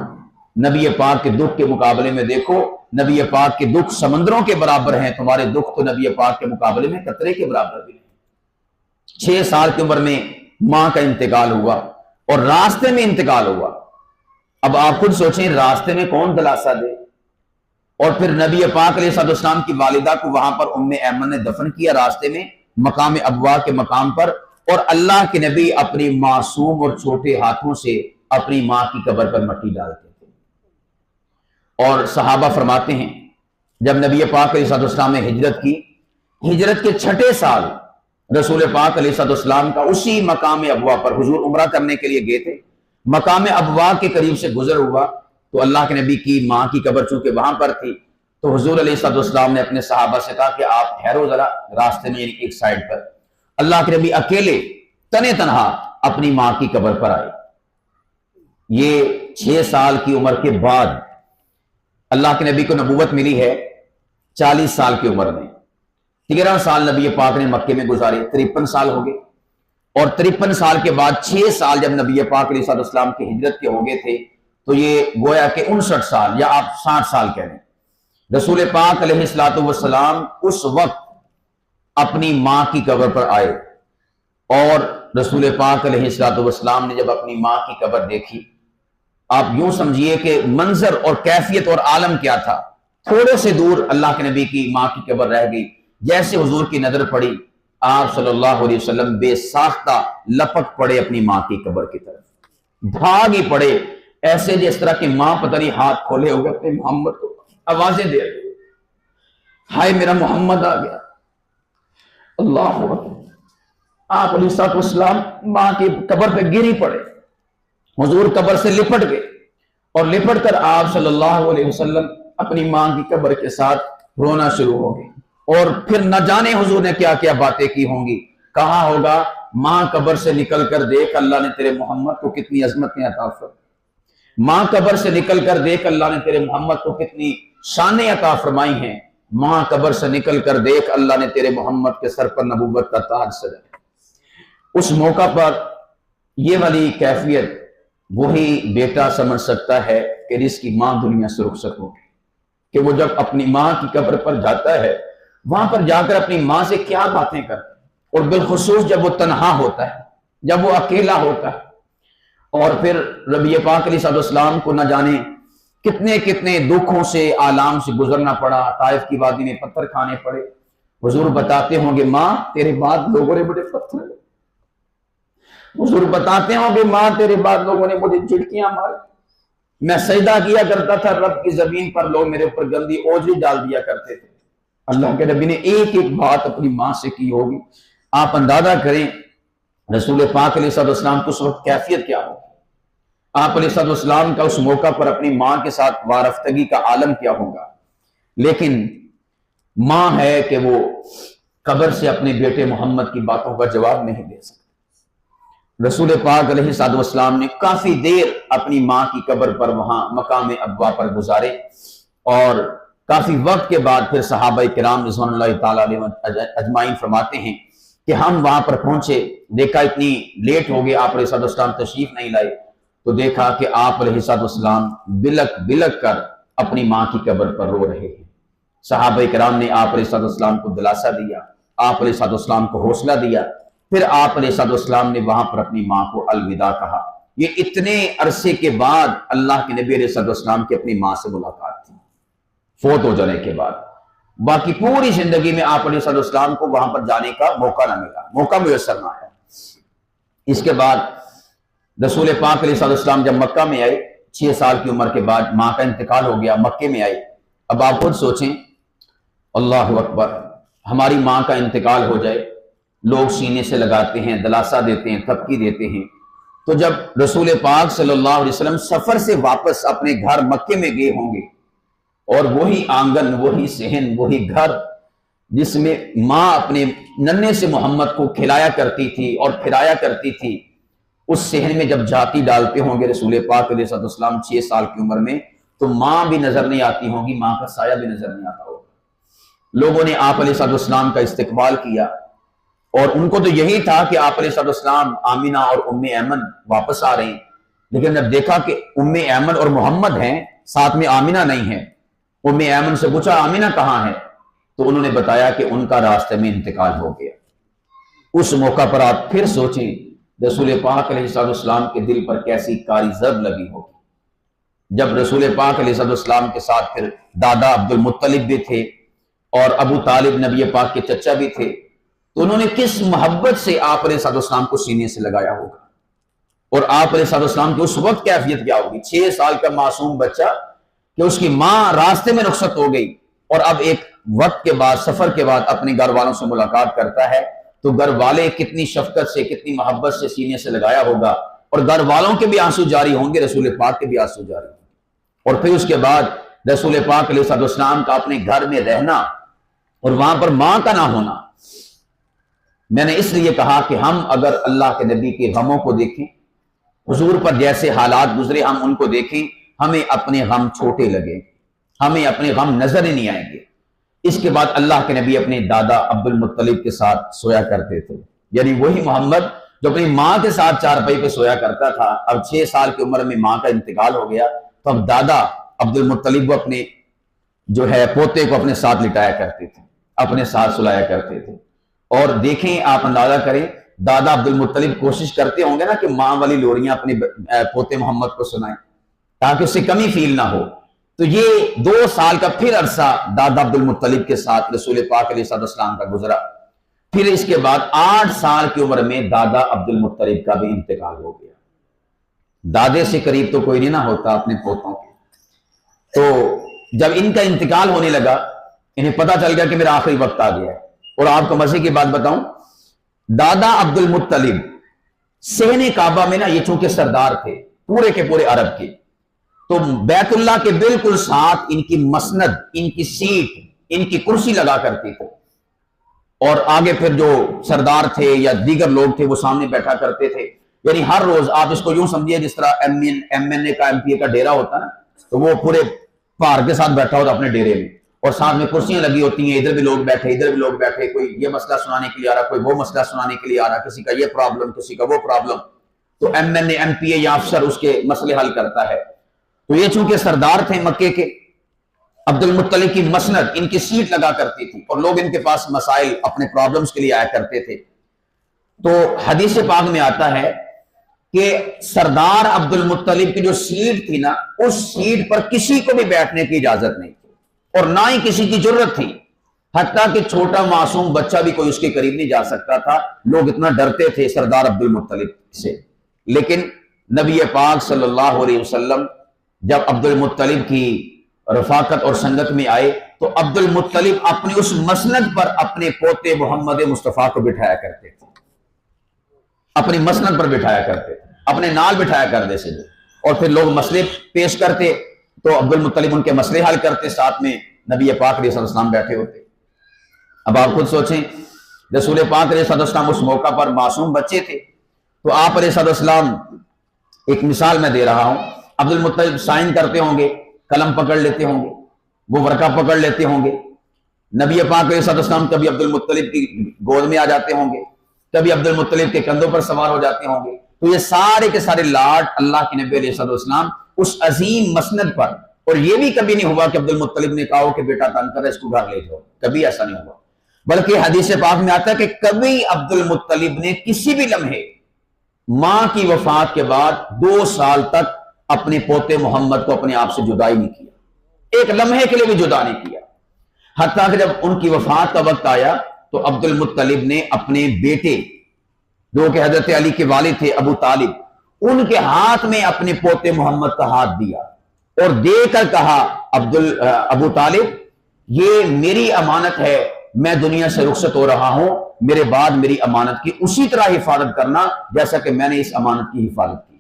نبی پاک کے دکھ کے مقابلے میں دیکھو، نبی پاک کے دکھ سمندروں کے برابر ہیں، تمہارے دکھ تو نبی پاک کے مقابلے میں قطرے کے برابر بھی ہیں۔ 6 سال کی عمر میں ماں کا انتقال ہوا اور راستے میں انتقال ہوا۔ اب آپ خود سوچیں راستے میں کون دلاسا دے؟ اور پھر نبی پاک علیہ السلام کی والدہ کو وہاں پر ام ایمن نے دفن کیا راستے میں مقام ابوا کے مقام پر، اور اللہ کے نبی اپنی معصوم اور چھوٹے ہاتھوں سے اپنی ماں کی قبر پر مٹی ڈالتے تھے۔ اور صحابہ فرماتے ہیں جب نبی پاک علیہ السلام نے ہجرت کی، ہجرت کے 6 سال رسول پاک علیہ السلام کا اسی مقام ابوا پر، حضور عمرہ کرنے کے لیے گئے تھے، مقام ابوا کے قریب سے گزر ہوا تو اللہ کے نبی کی ماں کی قبر چونکہ وہاں پر تھی تو حضور علیہ السلام نے اپنے صحابہ سے کہا کہ آپ ٹھہرو ذرا راستے میں، یعنی ایک سائڈ پر۔ اللہ کے نبی اکیلے تنے تنہا اپنی ماں کی قبر پر آئے۔ یہ 6 سال کی عمر کے بعد اللہ کے نبی کو نبوت ملی ہے 40 سال کی عمر میں۔ 13 سال نبی پاک نے مکے میں گزارے، 53 سال ہو گئے، اور 53 سال کے بعد 6 سال جب نبی پاک علیہ السلام کی ہجرت کے ہو گئے تھے تو یہ گویا کہ 59 سال یا آپ 60 سال کہہ لیں۔ رسول پاک علیہ السلام اس وقت اپنی ماں کی قبر پر آئے، اور رسول پاک علیہ السلام نے جب اپنی ماں کی قبر دیکھی، آپ یوں سمجھیے کہ منظر اور کیفیت اور عالم کیا تھا۔ تھوڑے سے دور اللہ کے نبی کی ماں کی قبر رہ گئی، جیسے حضور کی نظر پڑی آپ صلی اللہ علیہ وسلم بے ساختہ لپک پڑے اپنی ماں کی قبر کی طرف، بھاگ ہی پڑے، ایسے جس طرح کہ ماں پتہ نہیں ہاتھ کھولے ہوئے اپنے محمد کو آوازیں دے رہے، ہائے میرا محمد آ گیا، اللہ اکبر۔ آپ علیہ السلام ماں کی قبر پہ گری پڑے، حضور قبر سے لپٹ گئے، اور لپٹ کر آپ صلی اللہ علیہ وسلم اپنی ماں کی قبر کے ساتھ رونا شروع ہو گئے۔ اور پھر نہ جانے حضور نے کیا کیا باتیں کی ہوں گی، کہا ہوگا ماں قبر سے نکل کر دیکھ اللہ نے تیرے محمد کو کتنی عظمتیں عطا فرمائی، ماں قبر سے نکل کر دیکھ اللہ نے تیرے محمد کو کتنی شانیں عطا فرمائی ہیں، ماں قبر سے نکل کر دیکھ اللہ نے تیرے محمد کے سر پر نبوت کا تاج سجایا۔ اس موقع پر یہ والی کیفیت وہی بیٹا سمجھ سکتا ہے کہ جس کی ماں دنیا سے رخصت ہو گئی، کہ وہ جب اپنی ماں کی قبر پر جاتا ہے وہاں پر جا کر اپنی ماں سے کیا باتیں کرتا ہے، اور بالخصوص جب وہ تنہا ہوتا ہے، جب وہ اکیلا ہوتا ہے۔ اور پھر نبی پاک علیہ السلام کو نہ جانے کتنے کتنے دکھوں سے آلام سے گزرنا پڑا، طائف کی وادی میں پتھر کھانے پڑے۔ حضور بتاتے ہوں گے ماں تیرے بعد لوگوں نے بڑے پتھر، حضور بتاتے ہوں گے ماں تیرے بعد لوگوں نے مجھے جھڑکیاں ماری، میں سجدہ کیا کرتا تھا رب کی زمین پر، لوگ میرے اوپر گندی اوجری ڈال دیا کرتے تھے۔ اللہ کے نبی نے ایک ایک بات اپنی ماں سے کی ہوگی۔ آپ اندازہ کریں رسول پاک علیہ السلام کو اس وقت کیفیت کیا ہوگی، آپ علیہ السلام کا اس موقع پر اپنی ماں کے ساتھ وارفتگی کا عالم کیا ہوگا۔ لیکن ماں ہے کہ وہ قبر سے اپنے بیٹے محمد کی باتوں کا جواب نہیں دے سکتے۔ رسول پاک علیہ السلام نے کافی دیر اپنی ماں کی قبر پر وہاں مقام ابوا پر گزارے، اور کافی وقت کے بعد پھر صحابہ کرام رضوان اللہ تعالیٰ علیہ اجمعین فرماتے ہیں کہ ہم وہاں پر پہنچے، دیکھا اتنی لیٹ ہو گئی، آپ علیہ السلام تشریف نہیں لائے، تو دیکھا کہ آپ علیہ السلام بلک بلک کر اپنی ماں کی قبر پر رو رہے ہیں۔ صحابہ کرام نے آپ علیہ السلام کو دلاسا دیا، آپ علیہ السلام کو حوصلہ دیا، پھر آپ علیہ السلام نے وہاں پر اپنی ماں کو الوداع کہا، یہ اتنے عرصے کے بعد اللہ کے نبی علیہ السلام کی اپنی ماں سے ملاقات تھی فوت ہو جانے کے بعد. باقی پوری زندگی میں آپ علیہ السلام کو وہاں پر جانے کا موقع نہ ملا، موقع میسر نہ آیا. اس کے بعد رسول پاک علیہ السلام جب مکہ میں آئے 6 سال کی عمر کے بعد ماں کا انتقال ہو گیا، مکے میں آئے. اب آپ خود سوچیں، اللہ اکبر، ہماری ماں کا انتقال ہو جائے، لوگ سینے سے لگاتے ہیں، دلاسا دیتے ہیں، تھپکی دیتے ہیں. تو جب رسول پاک صلی اللہ علیہ وسلم سفر سے واپس اپنے گھر مکے میں گئے ہوں گے اور وہی آنگن، وہی صحن، وہی گھر جس میں ماں اپنے ننھے سے محمد کو کھلایا کرتی تھی اور پھرایا کرتی تھی، اس صحن میں جب جھانکی ڈالتے ہوں گے رسول پاک علیہ السلام 6 سال کی عمر میں، تو ماں بھی نظر نہیں آتی ہوں گی، ماں کا سایہ بھی نظر نہیں آتا ہوگا. لوگوں نے آپ علیہ السلام کا استقبال کیا اور ان کو تو یہی تھا کہ آپ علیہ السلام آمینہ اور ام ایمن واپس آ رہے ہیں، لیکن جب دیکھا کہ ام ایمن اور محمد ہیں، ساتھ میں آمینہ نہیں ہے، ام ایمن سے پوچھا آمینہ کہاں ہے؟ تو انہوں نے بتایا کہ ان کا راستے میں انتقال ہو گیا. اس موقع پر آپ پھر سوچیں رسول پاک علیہ السلام کے دل پر کیسی کاری ضرب لگی ہوگی جب رسول پاک علیہ السلام کے ساتھ پھر دادا عبد المطلب بھی تھے اور ابو طالب نبی پاک کے چچا بھی تھے، تو انہوں نے کس محبت سے آپ علیہ السلام کو سینے سے لگایا ہوگا. اور آپ علیہ السلام کی اس وقت کیفیت کیا ہوگی؟ 6 سال کا معصوم بچہ کہ اس کی ماں راستے میں رخصت ہو گئی اور اب ایک وقت کے بعد، سفر کے بعد اپنے گھر والوں سے ملاقات کرتا ہے، تو گھر والے کتنی شفقت سے، کتنی محبت سے سینے سے لگایا ہوگا، اور گھر والوں کے بھی آنسو جاری ہوں گے، رسول پاک کے بھی آنسو جاری ہوں گے. اور پھر اس کے بعد رسول پاک علیہ السلام کا اپنے گھر میں رہنا اور وہاں پر ماں کا نہ ہونا. میں نے اس لیے کہا کہ ہم اگر اللہ کے نبی کے غموں کو دیکھیں، حضور پر جیسے حالات گزرے ہم ان کو دیکھیں، ہمیں اپنے غم چھوٹے لگے، ہمیں اپنے غم نظر ہی نہیں آئیں گے. اس کے بعد اللہ کے نبی اپنے دادا عبد المطلب کے ساتھ سویا کرتے تھے، یعنی وہی محمد جو اپنی ماں کے ساتھ چارپائی پہ سویا کرتا تھا، اب 6 سال کی عمر میں ماں کا انتقال ہو گیا، تو اب دادا عبد المطلب وہ اپنے جو ہے پوتے کو اپنے ساتھ لٹایا کرتے تھے، اپنے ساتھ سلایا کرتے تھے. اور دیکھیں، آپ اندازہ کریں، دادا عبد المطلب کوشش کرتے ہوں گے نا کہ ماں والی لوریاں اپنے پوتے محمد کو سنائیں تاکہ اس سے کمی فیل نہ ہو. تو یہ 2 سال کا پھر عرصہ دادا عبد المطلب کے ساتھ رسول پاک علیہ السلام کا گزرا. پھر اس کے بعد 8 سال کی عمر میں دادا عبد المطلب کا بھی انتقال ہو گیا. دادے سے قریب تو کوئی نہیں نہ ہوتا اپنے پوتوں کے. تو جب ان کا انتقال ہونے لگا، انہیں پتا چل گیا کہ میرا آخری وقت آ گیا ہے. اور آپ کو مزے کی بات بتاؤں، دادا عبد المطلب صحن کعبہ میں نا، یہ چونکہ سردار تھے پورے کے پورے عرب کے، تو بیت اللہ کے بالکل ساتھ ان کی مسند، ان کی سیٹ، ان کی کرسی لگا کرتی تھی، اور آگے پھر جو سردار تھے یا دیگر لوگ تھے وہ سامنے بیٹھا کرتے تھے. یعنی ہر روز آپ اس کو یوں سمجھیے جس طرح ایم این اے کا، ایم پی اے کا ڈیرا ہوتا نا، تو وہ پورے پہاڑ کے ساتھ بیٹھا ہوتا اپنے ڈیرے میں، اور ساتھ میں کرسیاں لگی ہوتی ہیں، ادھر بھی لوگ بیٹھے، ادھر بھی لوگ بیٹھے، کوئی یہ مسئلہ سنانے کے لیے آ رہا، کوئی وہ مسئلہ سنانے کے لیے آ رہا، کسی کا یہ پرابلم، کسی کا وہ پرابلم. تو ایم این اے، ایم پی اے یا افسر اس کے مسئلے حل کرتا ہے. تو یہ چونکہ سردار تھے مکے کے، عبد المطلب کی مسند، ان کی سیٹ لگا کرتی تھی اور لوگ ان کے پاس مسائل، اپنے پرابلمز کے لیے آیا کرتے تھے. تو حدیث پاک میں آتا ہے کہ سردار عبد المطلب کی جو سیٹ تھی نا، اس سیٹ پر کسی کو بھی بیٹھنے کی اجازت نہیں تھی اور نہ ہی کسی کی ضرورت تھی، حتیٰ کہ چھوٹا معصوم بچہ بھی کوئی اس کے قریب نہیں جا سکتا تھا. لوگ اتنا ڈرتے تھے سردار عبد المطلب سے. لیکن نبی پاک صلی اللہ علیہ وسلم جب عبد المطلب کی رفاقت اور سنگت میں آئے تو عبد المطلب اپنی اس مسند پر اپنے پوتے محمد مصطفیٰ کو بٹھایا کرتے تھے، اپنی مسند پر بٹھایا کرتے تھے، اپنے نال بٹھایا کرتے تھے. اور پھر لوگ مسئلے پیش کرتے تو عبد المطلب ان کے مسئلے حل کرتے، ساتھ میں نبی پاک علیہ السلام بیٹھے ہوتے. اب آپ خود سوچیں، رسول پاک علیہ السلام اس موقع پر معصوم بچے تھے، تو آپ علیہ السلام، ایک مثال میں دے رہا ہوں، عبد المطلب سائن کرتے ہوں گے، قلم پکڑ لیتے ہوں گے، وہ ورقہ پکڑ لیتے ہوں گے. نبی پاک علیہ السلام کبھی عبد المطلب کی گود میں آ جاتے ہوں گے، کبھی عبد المطلب کے کندھوں پر سوار ہو جاتے ہوں گے. تو یہ سارے کے سارے لاڈ اللہ کے نبی علیہ السلام اس عظیم مسند پر. اور یہ بھی کبھی نہیں ہوا کہ عبد المطلب نے کہا کہ بیٹا تنگ کر، اس کو گھر لے جاؤ، کبھی ایسا نہیں ہوا. بلکہ حدیث پاک میں آتا ہے کہ کبھی عبد المطلب نے کسی بھی لمحے ماں کی وفات کے بعد 2 سال تک اپنے پوتے محمد کو اپنے آپ سے جدائی نہیں کیا، ایک لمحے کے لیے بھی جدا نہیں کیا۔ حتیٰ کہ جب ان کی وفات کا وقت آیا تو عبد المطلب نے اپنے بیٹے جو کہ حضرت علی کے والد تھے ابو طالب، ان کے ہاتھ میں اپنے پوتے محمد کا ہاتھ دیا اور دے کر کہا ابو طالب یہ میری امانت ہے، میں دنیا سے رخصت ہو رہا ہوں، میرے بعد میری امانت کی اسی طرح حفاظت کرنا جیسا کہ میں نے اس امانت کی حفاظت کی۔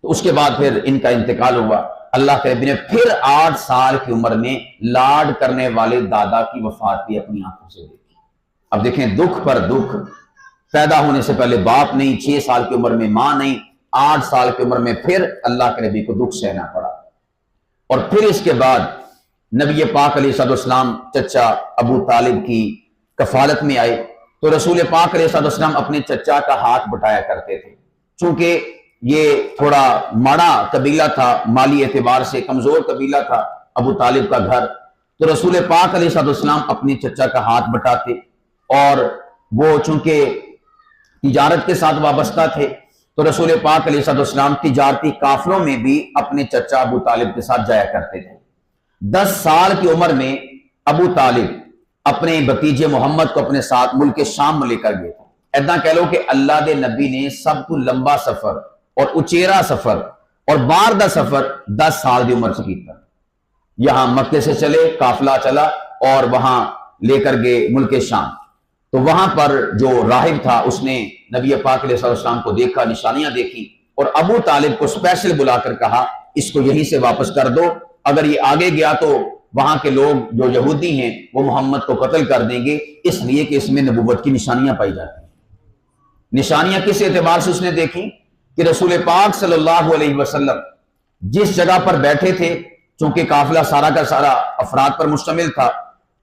تو اس کے بعد پھر ان کا انتقال ہوا۔ اللہ کے نبی نے پھر 8 سال کی عمر میں لاڈ کرنے والے دادا کی وفات بھی اپنی آنکھوں سے دیکھی۔ اب دیکھیں دکھ پر دکھ، پیدا ہونے سے پہلے باپ نہیں، 6 سال کی عمر میں ماں نہیں، 8 سال کی عمر میں پھر اللہ کے نبی کو دکھ سہنا پڑا۔ اور پھر اس کے بعد نبی پاک علیہ السلام چچا ابو طالب کی کفالت میں آئے تو رسول پاک علیہ السلام اپنے چچا کا ہاتھ بٹایا کرتے تھے، چونکہ یہ تھوڑا ماڑا قبیلہ تھا، مالی اعتبار سے کمزور قبیلہ تھا ابو طالب کا گھر، تو رسول پاک علیہ السلام اپنے چچا کا ہاتھ بٹاتے، اور وہ چونکہ تجارت کے ساتھ وابستہ تھے تو رسول پاک علیہ السلام تجارتی قافلوں میں بھی اپنے چچا ابو طالب کے ساتھ جایا کرتے تھے۔ 10 سال کی عمر میں ابو طالب اپنے بھتیجے محمد کو اپنے ساتھ ملک شام میں لے کر گئے تھے۔ ایسا کہہ لو کہ اللہ دے نبی نے سب کو لمبا سفر اور اچیرا سفر اور بار دا سفر 10 سال کی عمر سے کیتا۔ یہاں مکے سے چلے، قافلہ چلا اور وہاں لے کر گئے ملک شام، تو وہاں پر جو راہب تھا اس نے نبی پاک علیہ السلام کو دیکھا، نشانیاں دیکھی، اور ابو طالب کو سپیشل بلا کر کہا اس کو یہیں سے واپس کر دو، اگر یہ آگے گیا تو وہاں کے لوگ جو یہودی ہیں وہ محمد کو قتل کر دیں گے، اس لیے کہ اس میں نبوت کی نشانیاں پائی جاتی ہیں۔ نشانیاں کس اعتبار سے اس نے دیکھی کہ رسول پاک صلی اللہ علیہ وسلم جس جگہ پر بیٹھے تھے، چونکہ قافلہ سارا کا سارا افراد پر مشتمل تھا،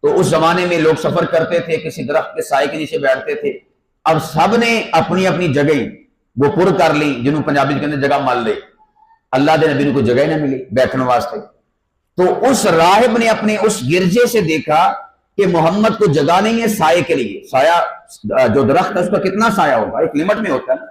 تو اس زمانے میں لوگ سفر کرتے تھے، کسی درخت کے سائے کے نیچے بیٹھتے تھے، اب سب نے اپنی اپنی جگہ وہ پر کر لی، جنہوں پنجابی کے اندر جگہ مل لے، اللہ دے نبی کو جگہ ہی نہ ملی بیٹھنے واسطے۔ تو اس راہب نے اپنے اس گرجے سے دیکھا کہ محمد کو جگہ نہیں ہے سائے کے لیے، سایہ جو درخت ہے اس کا کتنا سایہ ہوگا، ایک لمٹ میں ہوتا ہے نا،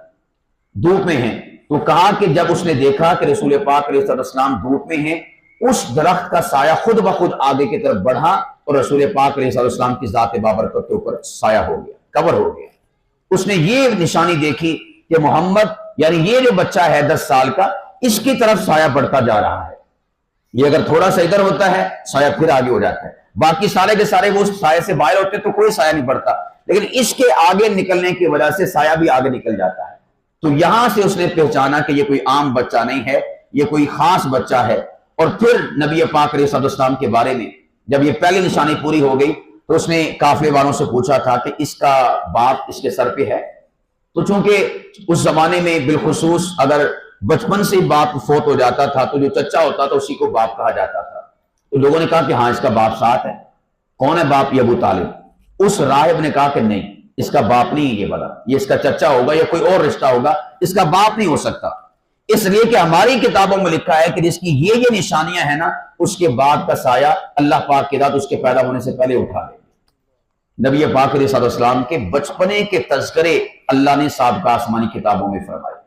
دھوپ میں ہیں، تو کہا کہ جب اس نے دیکھا کہ رسول پاک علیہ السلام دھوپ میں ہیں، اس درخت کا سایہ خود بخود آگے کی طرف بڑھا اور رسول پاک علیہ السلام کی ذات بابرکت کے اوپر سایہ ہو گیا، کور ہو گیا۔ اس نے یہ نشانی دیکھی کہ محمد یعنی یہ جو بچہ ہے 10 سال کا، اس کی طرف سایہ بڑھتا جا رہا ہے، یہ اگر تھوڑا سا ادھر ہوتا ہے سایہ پھر آگے ہو جاتا ہے، باقی سارے کے سارے وہ سایہ سے باہر ہوتے تو کوئی سایہ نہیں پڑتا، لیکن اس کے آگے نکلنے کی وجہ سے سایہ بھی آگے نکل جاتا ہے۔ تو یہاں سے اس نے پہچانا کہ یہ کوئی عام بچہ نہیں ہے، یہ کوئی خاص بچہ ہے۔ اور پھر نبی پاک علیہ السلام کے بارے میں جب یہ پہلی نشانی پوری ہو گئی تو اس نے قافلے والوں سے پوچھا تھا کہ اس کا باپ اس کے سر پہ ہے، تو چونکہ اس زمانے میں بالخصوص اگر بچپن سے باپ فوت ہو جاتا تھا تو جو چچا ہوتا تھا اسی کو باپ کہا جاتا تھا، تو لوگوں نے کہا کہ ہاں اس کا باپ ساتھ ہے۔ کون ہے باپ؟ یہ ابو طالب۔ اس راہب نے کہا کہ نہیں، اس کا باپ نہیں ہے، یہ بڑا یہ اس کا چچا ہوگا یا کوئی اور رشتہ ہوگا، اس کا باپ نہیں ہو سکتا، اس لیے کہ ہماری کتابوں میں لکھا ہے کہ جس کی یہ نشانیاں ہیں نا، اس کے بعد کا سایہ اللہ پاک کی ذات اس کے پیدا ہونے سے پہلے اٹھا لے گی۔ نبی پاک علیہ السلام کے بچپنے کے تذکرے اللہ نے سابقہ آسمانی کتابوں میں فرمائے،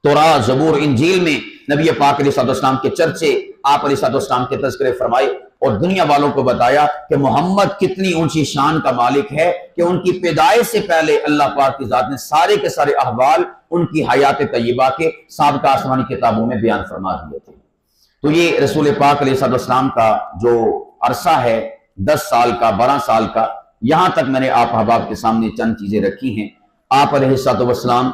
تورات، زبور، انجیل میں نبی پاک علیہ السلام کے چرچے، آپ علیہ السلام کے تذکرے فرمائے، اور دنیا والوں کو بتایا کہ محمد کتنی اونچی شان کا مالک ہے کہ ان کی پیدائش سے پہلے اللہ پاک کی ذات نے سارے کے سارے احوال ان کی حیات طیبہ کے سابقہ آسمانی کتابوں میں بیان فرما دیے تھے۔ تو یہ رسول پاک علیہ السلام کا جو عرصہ ہے 10 سال کا، 12 سال کا، یہاں تک میں نے آپ احباب کے سامنے چند چیزیں رکھی ہیں۔ آپ علیہ السلام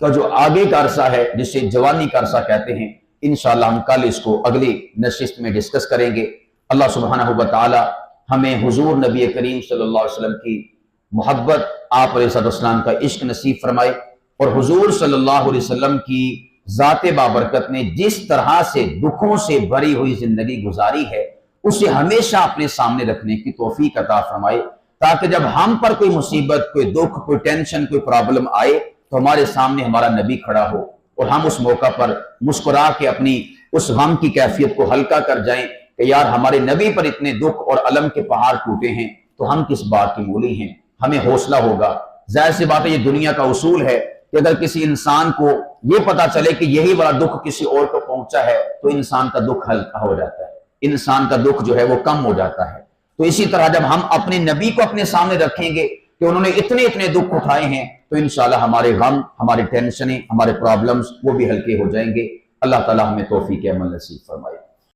کا جو آگے کا عرصہ ہے جسے جوانی کا عرصہ کہتے ہیں، انشاءاللہ ہم کل اس کو اگلی نشست میں ڈسکس کریں گے۔ اللہ سبحانہ و تعالی ہمیں حضور نبی کریم صلی اللہ علیہ وسلم کی محبت، آپ علیہ السلام کا عشق نصیب فرمائے، اور حضور صلی اللہ علیہ وسلم کی ذات بابرکت نے جس طرح سے دکھوں سے بھری ہوئی زندگی گزاری ہے اسے ہمیشہ اپنے سامنے رکھنے کی توفیق عطا فرمائے، تاکہ جب ہم پر کوئی مصیبت، کوئی دکھ، کوئی ٹینشن، کوئی پرابلم آئے تو ہمارے سامنے ہمارا نبی کھڑا ہو اور ہم اس موقع پر مسکرا کے اپنی اس غم کی کیفیت کو ہلکا کر جائیں کہ یار ہمارے نبی پر اتنے دکھ اور الم کے پہاڑ ٹوٹے ہیں تو ہم کس بات کی مولی ہیں، ہمیں حوصلہ ہوگا۔ ظاہر سی بات ہے یہ دنیا کا اصول ہے کہ اگر کسی انسان کو یہ پتا چلے کہ یہی بڑا دکھ کسی اور کو پہنچا ہے تو انسان کا دکھ ہلکا ہو جاتا ہے، انسان کا دکھ جو ہے وہ کم ہو جاتا ہے۔ تو اسی طرح جب ہم اپنے نبی کو اپنے سامنے رکھیں گے کہ انہوں نے اتنے دکھ اٹھائے ہیں تو انشاءاللہ ہمارے غم، ہمارے ٹینشنیں، ہمارے پرابلمز وہ بھی ہلکے ہو جائیں گے۔ اللہ تعالی ہمیں توفیق عمل نصیب فرمائے۔